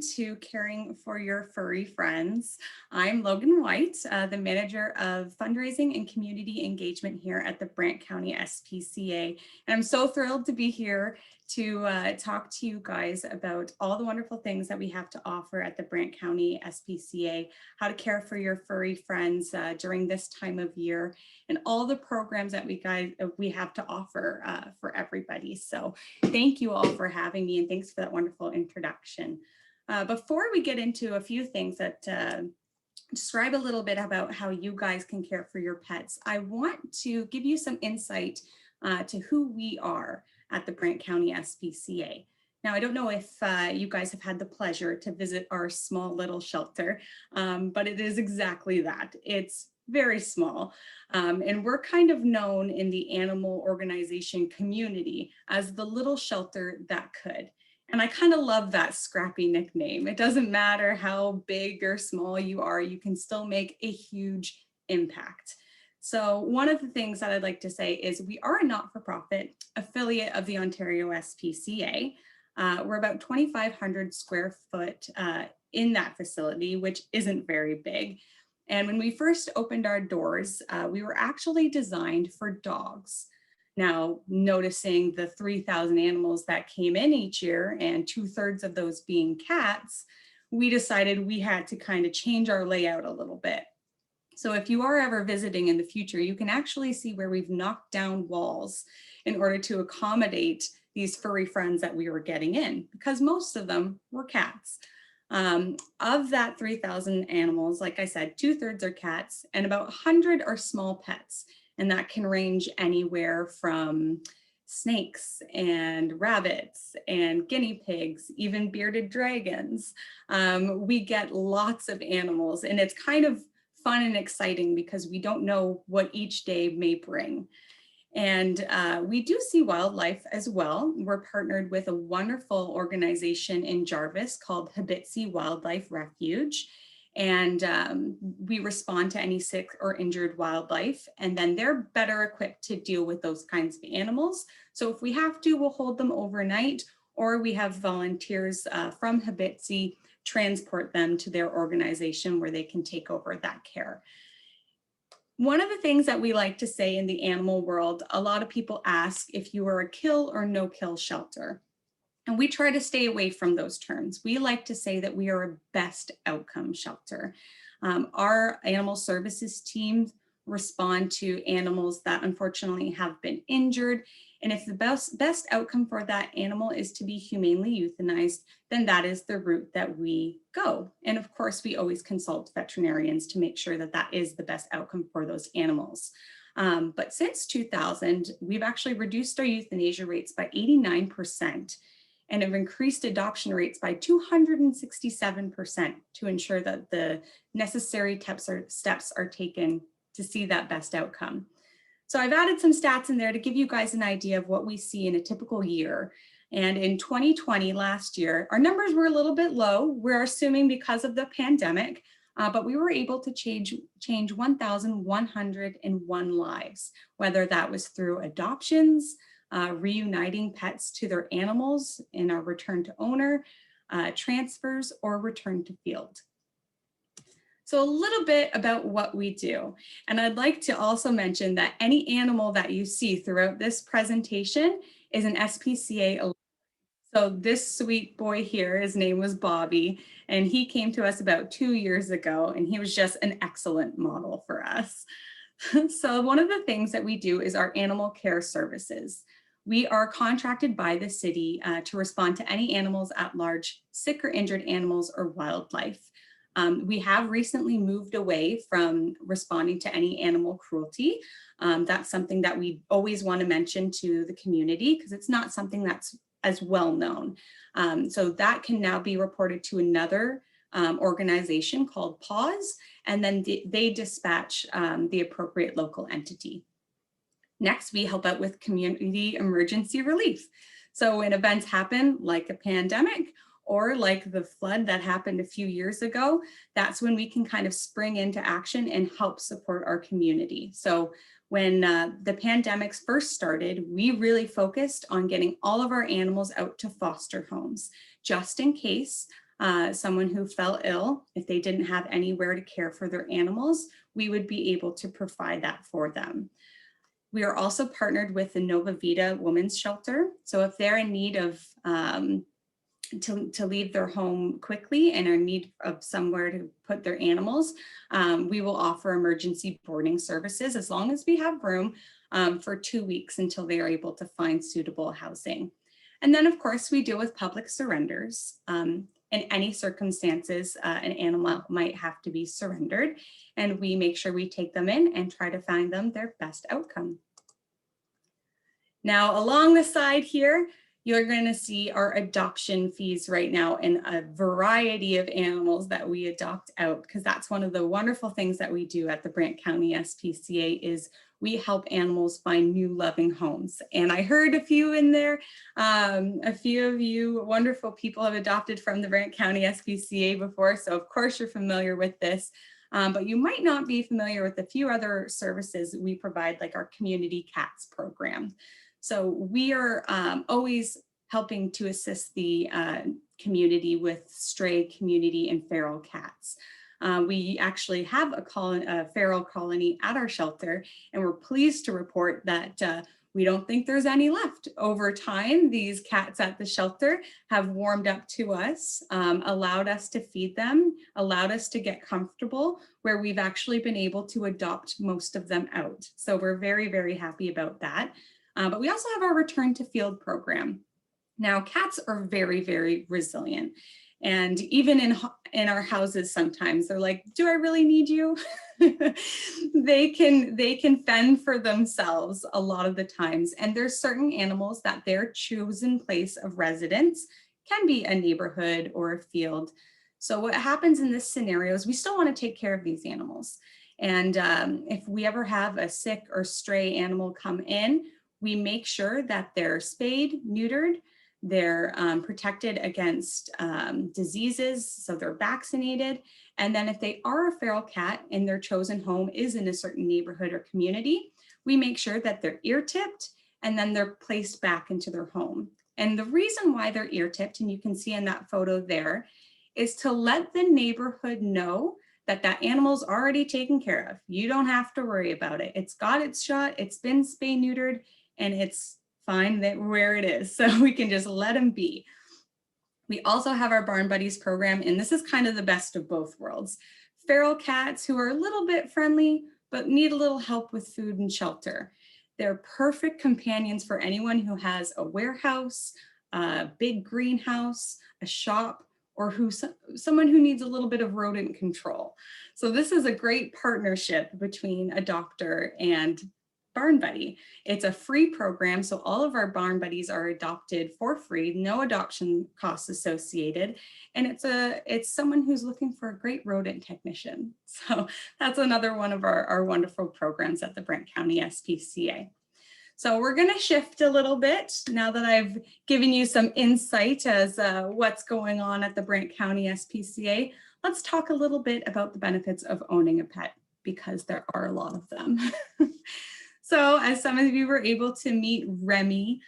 to Caring for Your Furry Friends. I'm Logan White, the Manager of Fundraising and Community Engagement here at the Brant County SPCA. And I'm so thrilled to be here to talk to you guys about all the wonderful things that we have to offer at the Brant County SPCA, how to care for your furry friends during this time of year, and all the programs that we have to offer for everybody. So thank you all for having me, and thanks for that wonderful introduction. Before we get into a few things that describe a little bit about how you guys can care for your pets, I want to give you some insight to who we are at the Brant County SPCA. Now, I don't know if you guys have had the pleasure to visit our small little shelter, but it is exactly that. It's very small. And we're kind of known in the animal organization community as the little shelter that could. And I kind of love that scrappy nickname. It doesn't matter how big or small you are, you can still make a huge impact. So one of the things that I'd like to say is we are a not-for-profit affiliate of the Ontario SPCA. We're about 2,500 square foot in that facility, which isn't very big. And when we first opened our doors, we were actually designed for dogs. Now, noticing the 3,000 animals that came in each year and 2/3 of those being cats, we decided we had to kind of change our layout a little bit. So if you are ever visiting in the future, you can actually see where we've knocked down walls in order to accommodate these furry friends that we were getting in, because most of them were cats. Of that 3,000 animals, like I said, 2/3 are cats and about 100 are small pets. And that can range anywhere from snakes and rabbits and guinea pigs, even bearded dragons. We get lots of animals, and it's kind of fun and exciting because we don't know what each day may bring. And we do see wildlife as well. We're partnered with a wonderful organization in Jarvis called Hibitsi Wildlife Refuge. And we respond to any sick or injured wildlife, and then they're better equipped to deal with those kinds of animals. So if we have to, we'll hold them overnight, or we have volunteers from Hibitsi transport them to their organization where they can take over that care. One of the things that we like to say in the animal world, a lot of people ask if you are a kill or no kill shelter. And we try to stay away from those terms. We like to say that we are a best outcome shelter. Our animal services teams respond to animals that unfortunately have been injured. And if the best outcome for that animal is to be humanely euthanized, then that is the route that we go. And of course, we always consult veterinarians to make sure that that is the best outcome for those animals. But since 2000, we've actually reduced our euthanasia rates by 89%. And have increased adoption rates by 267% to ensure that the necessary steps are taken to see that best outcome. So I've added some stats in there to give you guys an idea of what we see in a typical year. And in 2020, last year, our numbers were a little bit low. We're assuming because of the pandemic, but we were able to change 1,101 lives, whether that was through adoptions, reuniting pets to their animals in our return to owner, transfers, or return to field. So a little bit about what we do. And I'd like to also mention that any animal that you see throughout this presentation is an SPCA. So this sweet boy here, his name was Bobby, and he came to us about 2 years ago, and he was just an excellent model for us. So one of the things that we do is our animal care services. We are contracted by the city to respond to any animals at large, sick or injured animals or wildlife. We have recently moved away from responding to any animal cruelty. That's something that we always want to mention to the community because it's not something that's as well known. So that can now be reported to another organization called PAWS, and then they dispatch the appropriate local entity. Next, we help out with community emergency relief. So when events happen like a pandemic or like the flood that happened a few years ago, that's when we can kind of spring into action and help support our community. So when the pandemics first started, we really focused on getting all of our animals out to foster homes, just in case someone who fell ill, if they didn't have anywhere to care for their animals, we would be able to provide that for them. We are also partnered with the Nova Vita Women's Shelter. So if they're in need of to leave their home quickly and are in need of somewhere to put their animals, we will offer emergency boarding services as long as we have room for 2 weeks until they are able to find suitable housing. And then of course we deal with public surrenders. In any circumstances, an animal might have to be surrendered, and we make sure we take them in and try to find them their best outcome. Now, along the side here, you're going to see our adoption fees right now in a variety of animals that we adopt out, because that's one of the wonderful things that we do at the Brant County SPCA is we help animals find new loving homes. And I heard a few in there, a few of you wonderful people have adopted from the Brant County SPCA before, so of course you're familiar with this. But you might not be familiar with a few other services we provide, like our community cats program. So we are always helping to assist the community with stray, community, and feral cats. We actually have a feral colony at our shelter, and we're pleased to report that we don't think there's any left. Over time, these cats at the shelter have warmed up to us, allowed us to feed them, allowed us to get comfortable, where we've actually been able to adopt most of them out. So we're very, very happy about that. But we also have our return to field program. Now, cats are very, very resilient. And even in our houses, sometimes they're like, do I really need you? They can fend for themselves a lot of the times. And there's certain animals that their chosen place of residence can be a neighborhood or a field. So what happens in this scenario is we still want to take care of these animals. And if we ever have a sick or stray animal come in, we make sure that they're spayed, neutered, they're protected against diseases, so they're vaccinated. And then if they are a feral cat and their chosen home is in a certain neighborhood or community, we make sure that they're ear-tipped and then they're placed back into their home. And the reason why they're ear-tipped, and you can see in that photo there, is to let the neighborhood know that that animal's already taken care of. You don't have to worry about it. It's got its shot, it's been spay-neutered, and it's fine where it is. So we can just let them be. We also have our Barn Buddies program, and this is kind of the best of both worlds. Feral cats who are a little bit friendly, but need a little help with food and shelter. They're perfect companions for anyone who has a warehouse, a big greenhouse, a shop, or someone who needs a little bit of rodent control. So this is a great partnership between a doctor and Barn Buddy. It's a free program, so all of our Barn Buddies are adopted for free, no adoption costs associated, and it's someone who's looking for a great rodent technician. So that's another one of our wonderful programs at the Brant County SPCA. So we're going to shift a little bit now that I've given you some insight as what's going on at the Brant County SPCA. Let's talk a little bit about the benefits of owning a pet, because there are a lot of them. So as some of you were able to meet Remy,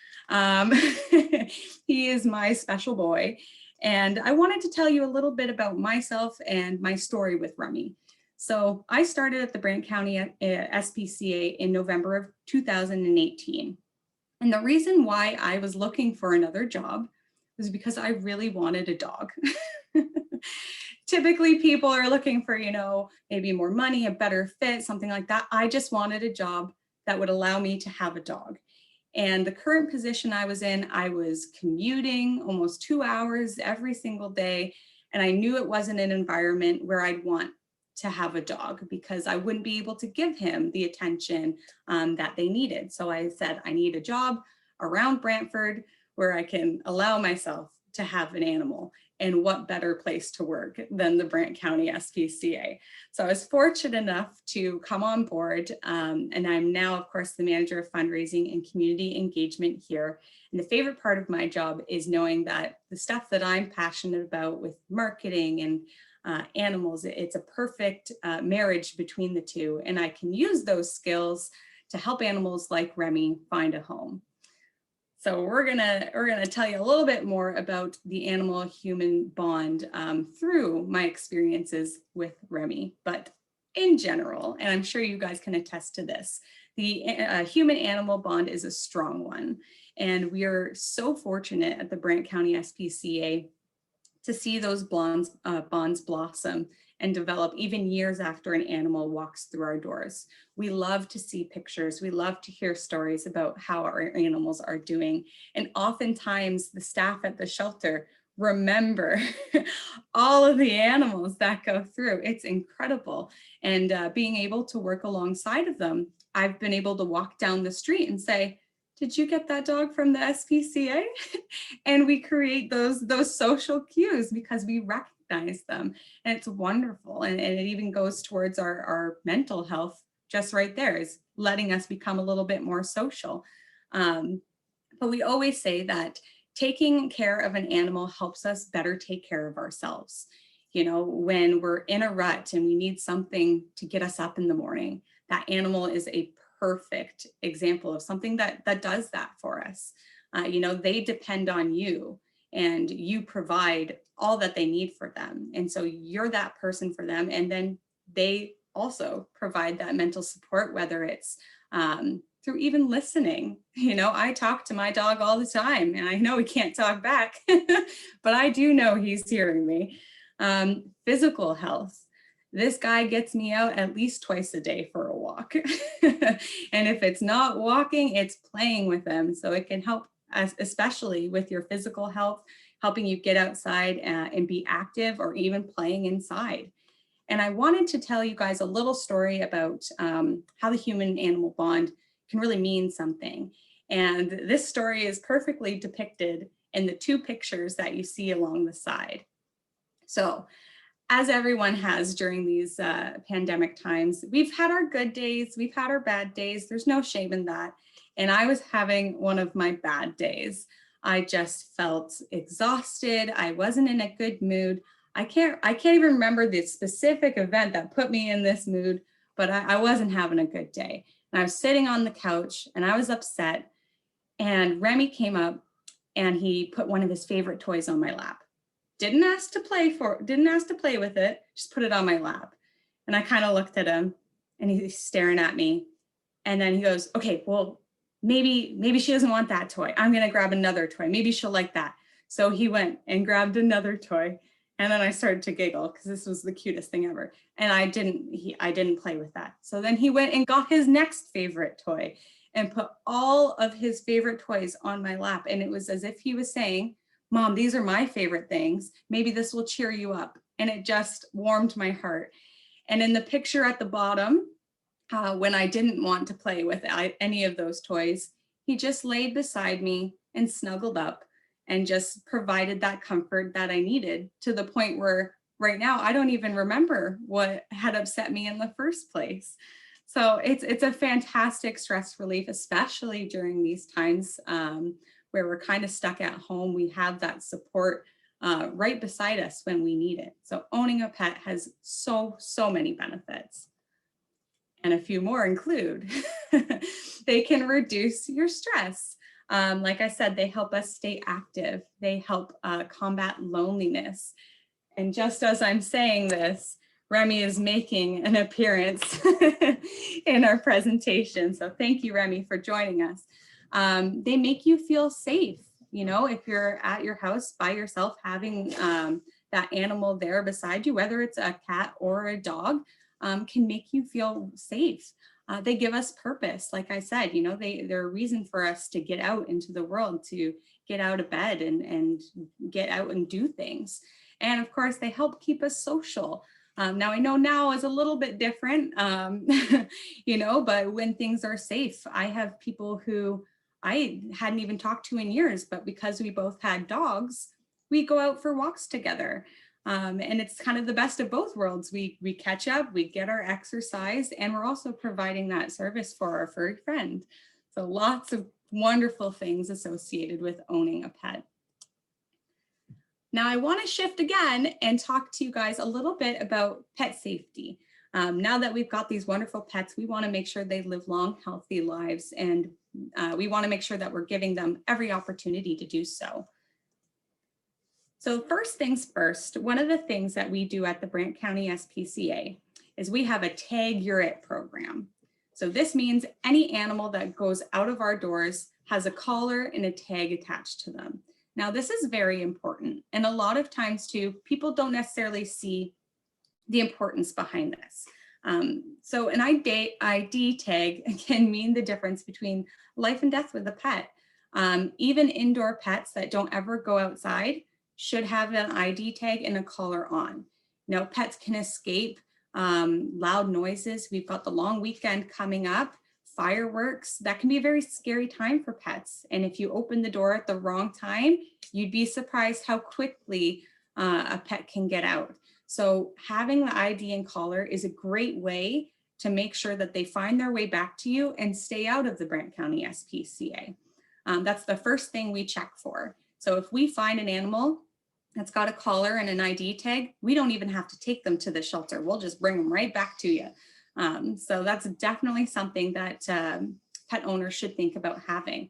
he is my special boy. And I wanted to tell you a little bit about myself and my story with Remy. So I started at the Brant County SPCA in November of 2018. And the reason why I was looking for another job was because I really wanted a dog. Typically people are looking for, maybe more money, a better fit, something like that. I just wanted a job that would allow me to have a dog. And the current position I was in, I was commuting almost 2 hours every single day. And I knew it wasn't an environment where I'd want to have a dog, because I wouldn't be able to give him the attention that they needed. So I said, I need a job around Brantford where I can allow myself to have an animal. And what better place to work than the Brant County SPCA. So I was fortunate enough to come on board, and I'm now, of course, the manager of fundraising and community engagement here. And the favorite part of my job is knowing that the stuff that I'm passionate about with marketing and animals, it's a perfect marriage between the two. And I can use those skills to help animals like Remy find a home. So we're gonna tell you a little bit more about the animal-human bond through my experiences with Remy. But in general, and I'm sure you guys can attest to this, the human-animal bond is a strong one. And we are so fortunate at the Brant County SPCA to see those bonds blossom and develop even years after an animal walks through our doors. We love to see pictures. We love to hear stories about how our animals are doing. And oftentimes the staff at the shelter remember all of the animals that go through. It's incredible. And being able to work alongside of them, I've been able to walk down the street and say, did you get that dog from the SPCA? And we create those social cues because we recognize them, and it's wonderful. And it even goes towards our mental health just right there, is letting us become a little bit more social. But we always say that taking care of an animal helps us better take care of ourselves. You know, when we're in a rut and we need something to get us up in the morning, that animal is a perfect example of something that does that for us. You know, they depend on you and you provide all that they need for them. And so you're that person for them. And then they also provide that mental support, whether it's through even listening. You know, I talk to my dog all the time and I know he can't talk back, but I do know he's hearing me. Physical health. This guy gets me out at least twice a day for a walk. And if it's not walking, it's playing with them. So it can help, especially with your physical health, helping you get outside and be active, or even playing inside. And I wanted to tell you guys a little story about how the human-animal bond can really mean something. And this story is perfectly depicted in the two pictures that you see along the side. So, as everyone has during these pandemic times, we've had our good days, we've had our bad days. There's no shame in that. And I was having one of my bad days. I just felt exhausted. I wasn't in a good mood. I can't even remember the specific event that put me in this mood, but I wasn't having a good day. And I was sitting on the couch and I was upset. And Remy came up and he put one of his favorite toys on my lap. Didn't ask to play with it, just put it on my lap. And I kind of looked at him and he's staring at me. And then he goes, okay, well, maybe she doesn't want that toy. I'm gonna grab another toy. Maybe she'll like that. So he went and grabbed another toy. And then I started to giggle because this was the cutest thing ever. And I didn't play with that. So then he went and got his next favorite toy and put all of his favorite toys on my lap. And it was as if he was saying, Mom, these are my favorite things. Maybe this will cheer you up. And it just warmed my heart. And in the picture at the bottom, when I didn't want to play with any of those toys, he just laid beside me and snuggled up and just provided that comfort that I needed, to the point where right now I don't even remember what had upset me in the first place. So it's a fantastic stress relief, especially during these times where we're kind of stuck at home. We have that support right beside us when we need it. So owning a pet has so many benefits. And a few more include, they can reduce your stress. Like I said, they help us stay active. They help combat loneliness. And just as I'm saying this, Remy is making an appearance in our presentation. So thank you, Remy, for joining us. They make you feel safe. You know, if you're at your house by yourself, having that animal there beside you, whether it's a cat or a dog, can make you feel safe. They give us purpose. Like I said, you know, they're a reason for us to get out into the world, to get out of bed and get out and do things. And of course, they help keep us social. Now I know now is a little bit different, you know, but when things are safe, I have people who I hadn't even talked to in years, but because we both had dogs, we go out for walks together. And it's kind of the best of both worlds. We catch up, we get our exercise, and we're also providing that service for our furry friend. So lots of wonderful things associated with owning a pet. Now I want to shift again and talk to you guys a little bit about pet safety. Now that we've got these wonderful pets, we want to make sure they live long, healthy lives, and we want to make sure that we're giving them every opportunity to do so. So first things first, one of the things that we do at the Brant County SPCA is we have a Tag You're It program. So this means any animal that goes out of our doors has a collar and a tag attached to them. Now this is very important, and a lot of times too, people don't necessarily see the importance behind this. So an ID tag can mean the difference between life and death with a pet. Even indoor pets that don't ever go outside should have an ID tag and a collar on. Now, pets can escape loud noises. We've got the long weekend coming up, fireworks. That can be a very scary time for pets. And if you open the door at the wrong time, you'd be surprised how quickly a pet can get out. So having the ID and collar is a great way to make sure that they find their way back to you and stay out of the Brant County SPCA. That's the first thing we check for. So if we find an animal that's got a collar and an ID tag, we don't even have to take them to the shelter. We'll just bring them right back to you. So that's definitely something that pet owners should think about having.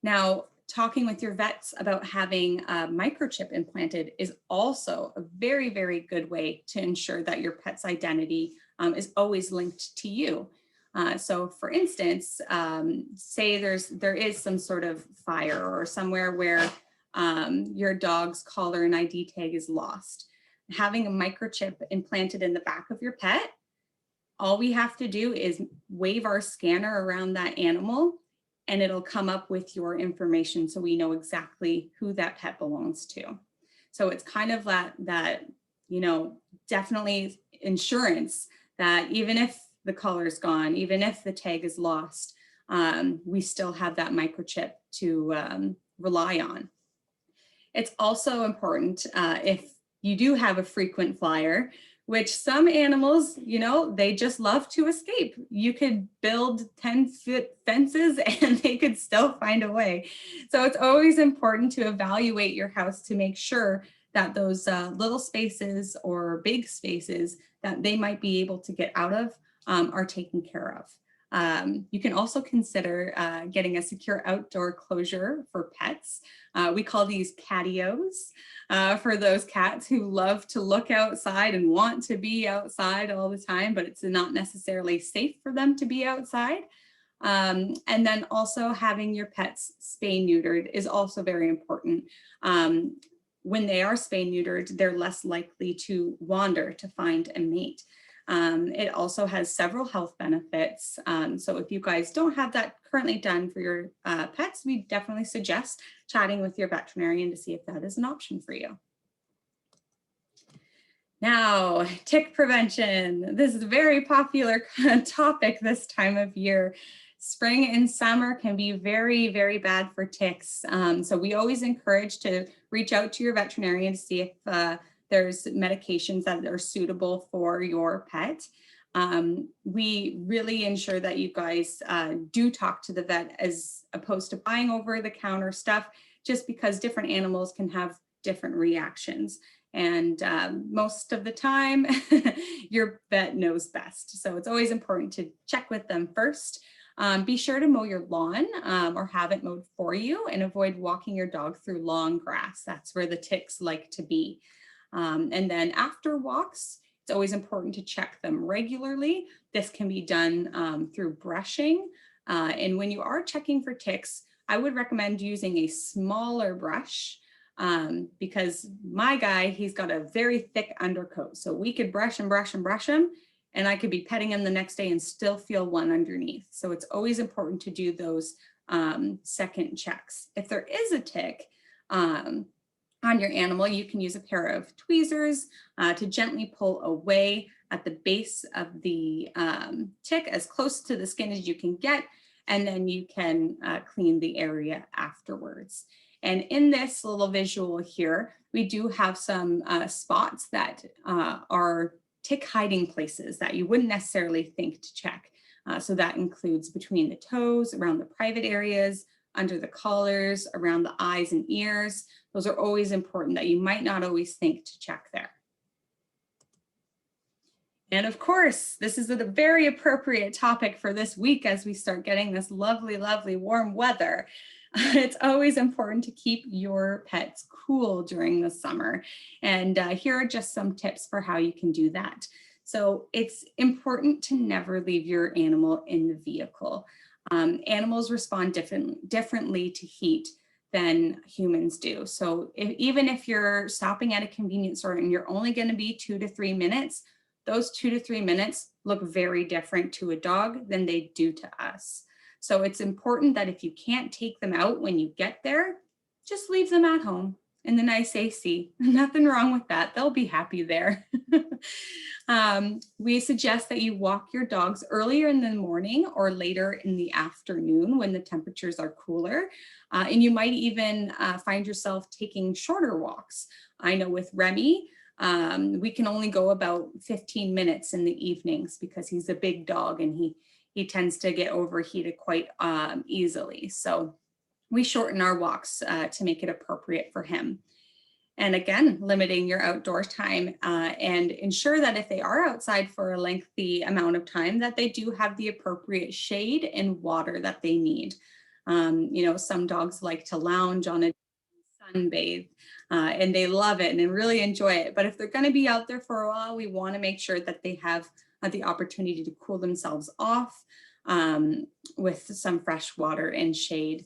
Now, talking with your vets about having a microchip implanted is also a very, very good way to ensure that your pet's identity is always linked to you. So for instance, say there is some sort of fire or somewhere where your dog's collar and ID tag is lost. Having a microchip implanted in the back of your pet, all we have to do is wave our scanner around that animal and it'll come up with your information so we know exactly who that pet belongs to. So it's kind of that you know, definitely insurance that even if the collar's gone, even if the tag is lost, we still have that microchip to rely on. It's also important if you do have a frequent flyer, which some animals, you know, they just love to escape. You could build 10-foot fences and they could still find a way. So it's always important to evaluate your house to make sure that those little spaces or big spaces that they might be able to get out of are taken care of. You can also consider getting a secure outdoor closure for pets. We call these patios for those cats who love to look outside and want to be outside all the time, but it's not necessarily safe for them to be outside. And then also having your pets spay neutered is also very important. When they are spay neutered, they're less likely to wander to find a mate. It also has several health benefits. So if you guys don't have that currently done for your pets, we definitely suggest chatting with your veterinarian to see if that is an option for you. Now, tick prevention. This is a very popular topic this time of year. Spring and summer can be very, very bad for ticks. So we always encourage to reach out to your veterinarian to see if there's medications that are suitable for your pet. We really ensure that you guys do talk to the vet as opposed to buying over the counter stuff, just because different animals can have different reactions. And most of the time, your vet knows best. So it's always important to check with them first. Be sure to mow your lawn or have it mowed for you, and avoid walking your dog through long grass. That's where the ticks like to be. And then after walks, it's always important to check them regularly. This can be done through brushing. And when you are checking for ticks, I would recommend using a smaller brush because my guy, he's got a very thick undercoat. So we could brush and brush and brush him, and I could be petting him the next day and still feel one underneath. So it's always important to do those second checks. If there is a tick, on your animal, you can use a pair of tweezers to gently pull away at the base of the tick as close to the skin as you can get, and then you can clean the area afterwards. And in this little visual here, we do have some spots that are tick hiding places that you wouldn't necessarily think to check. So that includes between the toes, around the private areas, under the collars, around the eyes and ears. Those are always important that you might not always think to check there. And of course, this is a very appropriate topic for this week as we start getting this lovely, lovely warm weather. It's always important to keep your pets cool during the summer. And here are just some tips for how you can do that. So it's important to never leave your animal in the vehicle. Animals respond differently to heat than humans do. So even if you're stopping at a convenience store and you're only going to be 2 to 3 minutes, those 2 to 3 minutes look very different to a dog than they do to us. So it's important that if you can't take them out when you get there, just leave them at home in the nice AC. Nothing wrong with that. They'll be happy there. We suggest that you walk your dogs earlier in the morning or later in the afternoon when the temperatures are cooler. And you might even find yourself taking shorter walks. I know with Remy, we can only go about 15 minutes in the evenings because he's a big dog and he tends to get overheated quite easily. So we shorten our walks to make it appropriate for him. And again, limiting your outdoor time and ensure that if they are outside for a lengthy amount of time, that they do have the appropriate shade and water that they need. You know, some dogs like to lounge on a sunbathe and they love it and they really enjoy it. But if they're going to be out there for a while, we want to make sure that they have the opportunity to cool themselves off with some fresh water and shade.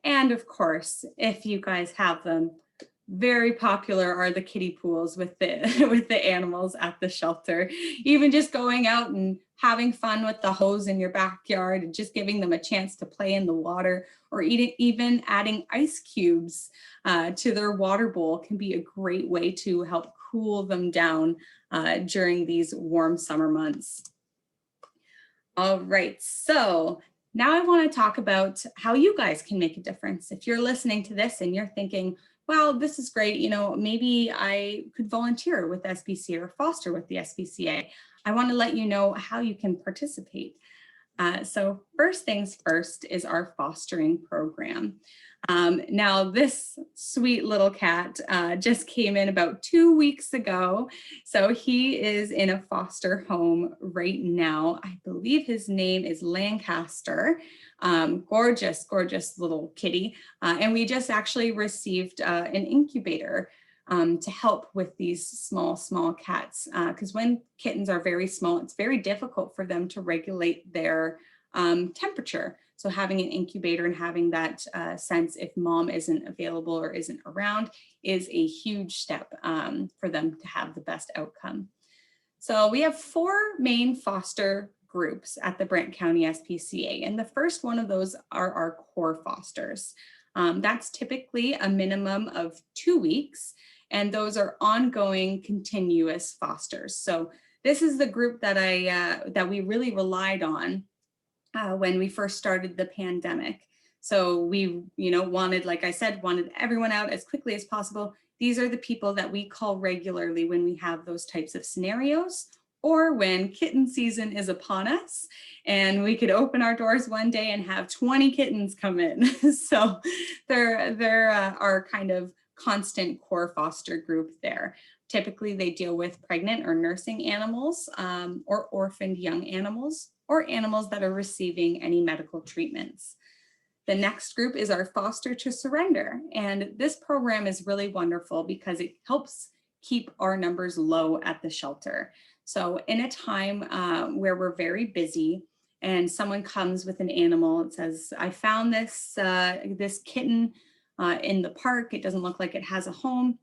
And of course, if you guys have them, very popular are the kiddie pools with the with the animals at the shelter. Even just going out and having fun with the hose in your backyard and just giving them a chance to play in the water, or even adding ice cubes to their water bowl can be a great way to help cool them down during these warm summer months. All right, so now I want to talk about how you guys can make a difference. If you're listening to this and you're thinking, wow, this is great, you know, maybe I could volunteer with SPCA or foster with the SPCA. I want to let you know how you can participate. So first things first is our fostering program. Now this sweet little cat just came in about 2 weeks ago. So he is in a foster home right now. I believe his name is Lancaster. Gorgeous, gorgeous little kitty. And we just actually received an incubator to help with these small cats. Because when kittens are very small, it's very difficult for them to regulate their temperature. So having an incubator and having that sense if mom isn't available or isn't around is a huge step for them to have the best outcome. So we have 4 main foster groups at the Brant County SPCA. And the first one of those are our core fosters. That's typically a minimum of 2 weeks. And those are ongoing continuous fosters. So this is the group that that we really relied on when we first started the pandemic. So we, wanted, like I said, wanted everyone out as quickly as possible. These are the people that we call regularly when we have those types of scenarios, or when kitten season is upon us and we could open our doors one day and have 20 kittens come in. So they're our kind of constant core foster group there. Typically they deal with pregnant or nursing animals or orphaned young animals, or animals that are receiving any medical treatments. The next group is our Foster to Surrender. And this program is really wonderful because it helps keep our numbers low at the shelter. So in a time where we're very busy and someone comes with an animal, it says, I found this, this kitten in the park. It doesn't look like it has a home.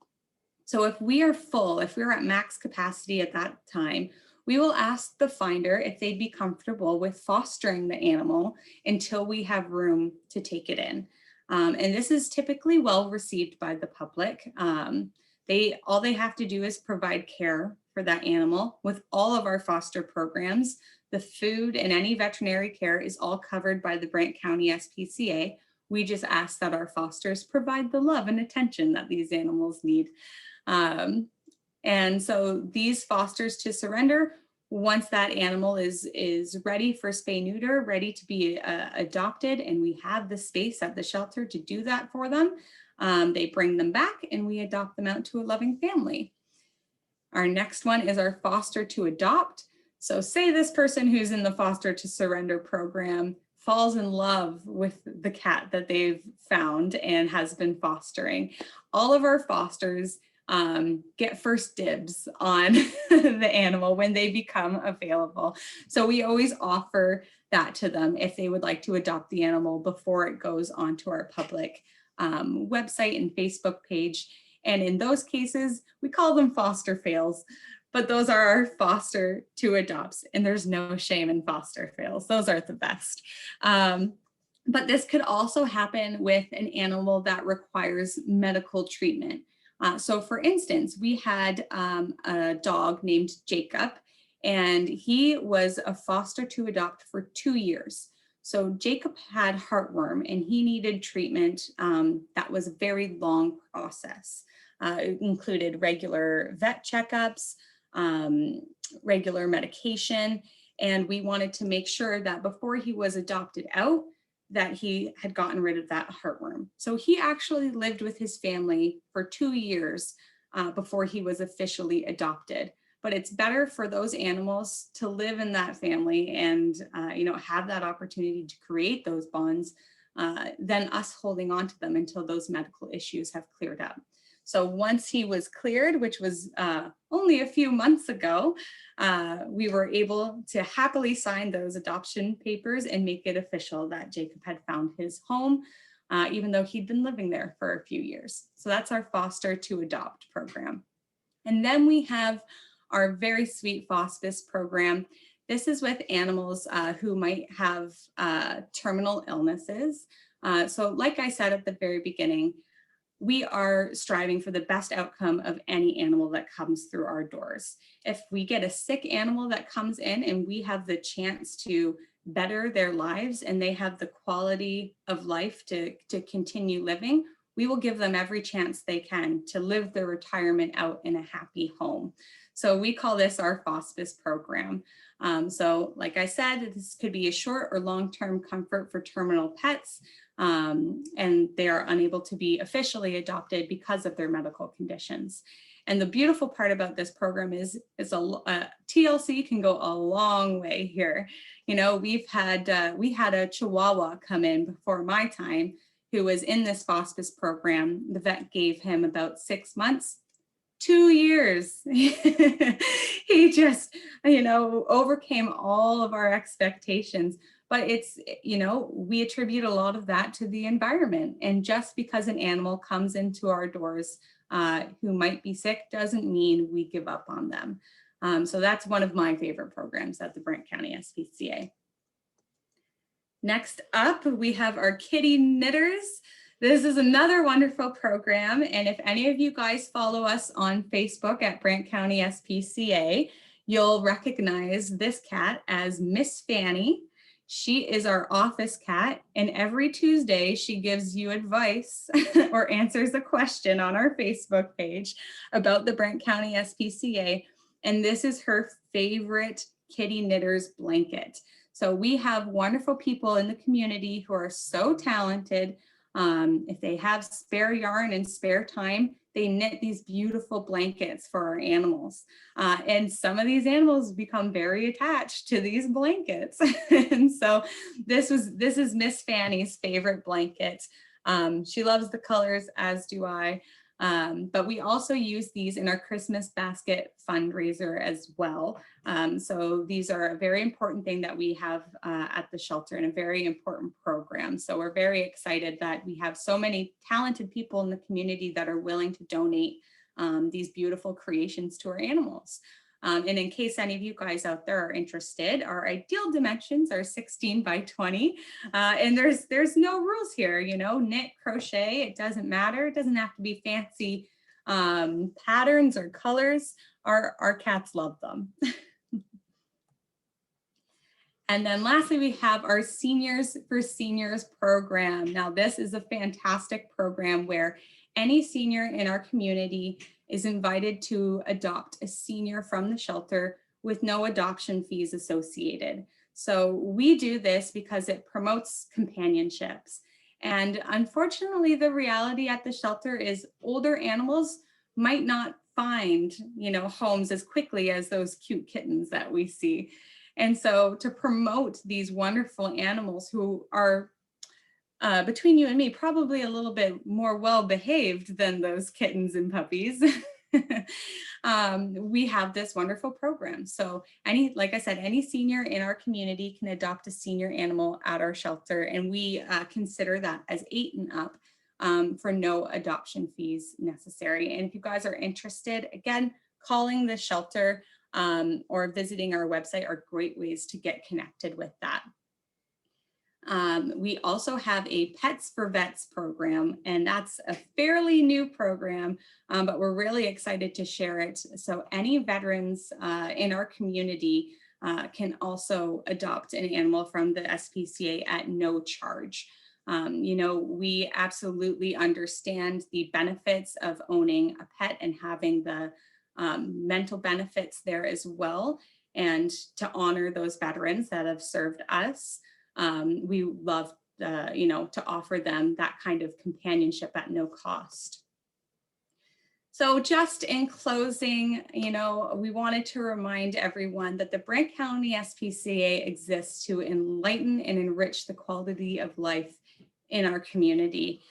So if we are full, if we're at max capacity at that time, we will ask the finder if they'd be comfortable with fostering the animal until we have room to take it in. And this is typically well received by the public. All they have to do is provide care for that animal. With all of our foster programs, the food and any veterinary care is all covered by the Brant County SPCA. We just ask that our fosters provide the love and attention that these animals need. And so these fosters to surrender, once that animal is ready for spay neuter, ready to be adopted, and we have the space at the shelter to do that for them, they bring them back and we adopt them out to a loving family. Our next one is our foster to adopt. So say this person who's in the foster to surrender program falls in love with the cat that they've found and has been fostering. All of our fosters get first dibs on the animal when they become available. So we always offer that to them if they would like to adopt the animal before it goes onto our public website and Facebook page. And in those cases, we call them foster fails, but those are our foster to adopts, and there's no shame in foster fails. Those are the best. But this could also happen with an animal that requires medical treatment. So for instance, we had a dog named Jacob, and he was a foster to adopt for 2 years. So Jacob had heartworm and he needed treatment that was a very long process. It included regular vet checkups, regular medication, and we wanted to make sure that before he was adopted out, that he had gotten rid of that heartworm. So he actually lived with his family for 2 years before he was officially adopted. But it's better for those animals to live in that family and have that opportunity to create those bonds than us holding on to them until those medical issues have cleared up. So once he was cleared, which was only a few months ago, we were able to happily sign those adoption papers and make it official that Jacob had found his home, even though he'd been living there for a few years. So that's our foster to adopt program. And then we have our very sweet hospice program. This is with animals who might have terminal illnesses. So like I said at the very beginning, we are striving for the best outcome of any animal that comes through our doors. If we get a sick animal that comes in and we have the chance to better their lives and they have the quality of life to continue living, we will give them every chance they can to live their retirement out in a happy home. So we call this our hospice program. So like I said, this could be a short or long-term comfort for terminal pets, and they are unable to be officially adopted because of their medical conditions. And the beautiful part about this program is TLC can go a long way here. You know, we had a Chihuahua come in before my time who was in this hospice program. The vet gave him about 6 months. 2 years. He just, overcame all of our expectations. But it's, we attribute a lot of that to the environment. And just because an animal comes into our doors who might be sick doesn't mean we give up on them. So that's one of my favorite programs at the Brant County SPCA. Next up, we have our kitty knitters. This is another wonderful program, and if any of you guys follow us on Facebook at Brant County SPCA, you'll recognize this cat as Miss Fanny. She is our office cat, and every Tuesday she gives you advice or answers a question on our Facebook page about the Brant County SPCA, and this is her favorite kitty knitters blanket. So we have wonderful people in the community who are so talented. If they have spare yarn and spare time, they knit these beautiful blankets for our animals. And some of these animals become very attached to these blankets. And so this is Miss Fanny's favorite blanket. She loves the colors, as do I. But we also use these in our Christmas basket fundraiser as well. So these are a very important thing that we have at the shelter and a very important program. So we're very excited that we have so many talented people in the community that are willing to donate these beautiful creations to our animals. And in case any of you guys out there are interested, our ideal dimensions are 16 by 20. And there's no rules here, knit, crochet, it doesn't matter. It doesn't have to be fancy patterns or colors. Our cats love them. And then lastly, we have our Seniors for Seniors program. Now, this is a fantastic program where any senior in our community is invited to adopt a senior from the shelter with no adoption fees associated. So we do this because it promotes companionships. And unfortunately, the reality at the shelter is older animals might not find, homes as quickly as those cute kittens that we see. And so to promote these wonderful animals who are, between you and me, probably a little bit more well-behaved than those kittens and puppies. We have this wonderful program. So like I said, any senior in our community can adopt a senior animal at our shelter, and we consider that as 8 and up, for no adoption fees necessary. And if you guys are interested, again, calling the shelter or visiting our website are great ways to get connected with that. We also have a Pets for Vets program, and that's a fairly new program, but we're really excited to share it. So any veterans in our community can also adopt an animal from the SPCA at no charge. We absolutely understand the benefits of owning a pet and having the mental benefits there as well. And to honor those veterans that have served us, we love, to offer them that kind of companionship at no cost. So just in closing, we wanted to remind everyone that the Brant County SPCA exists to enlighten and enrich the quality of life in our community.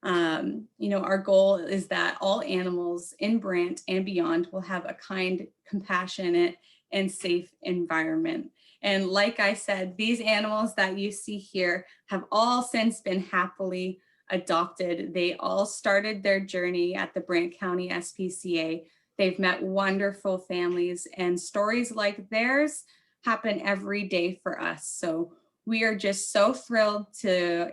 Our goal is that all animals in Brant and beyond will have a kind, compassionate, and safe environment. And like I said, these animals that you see here have all since been happily adopted. They all started their journey at the Brant County SPCA. They've met wonderful families, and stories like theirs happen every day for us. So we are just so thrilled to,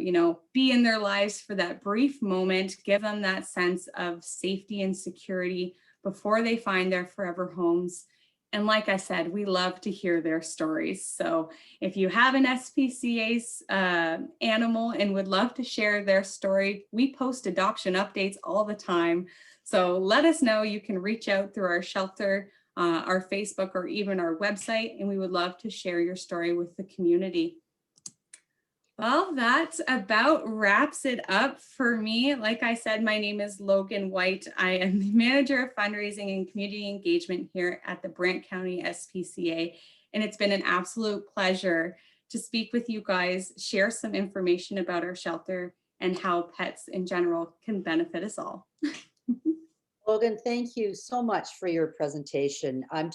be in their lives for that brief moment, give them that sense of safety and security before they find their forever homes. And like I said, we love to hear their stories. So if you have an SPCA's animal and would love to share their story, we post adoption updates all the time. So let us know. You can reach out through our shelter, our Facebook, or even our website, and we would love to share your story with the community. Well, that about wraps it up for me. Like I said, my name is Logan White. I am the manager of fundraising and community engagement here at the Brant County SPCA. And it's been an absolute pleasure to speak with you guys, share some information about our shelter and how pets in general can benefit us all. Logan, thank you so much for your presentation. I'm just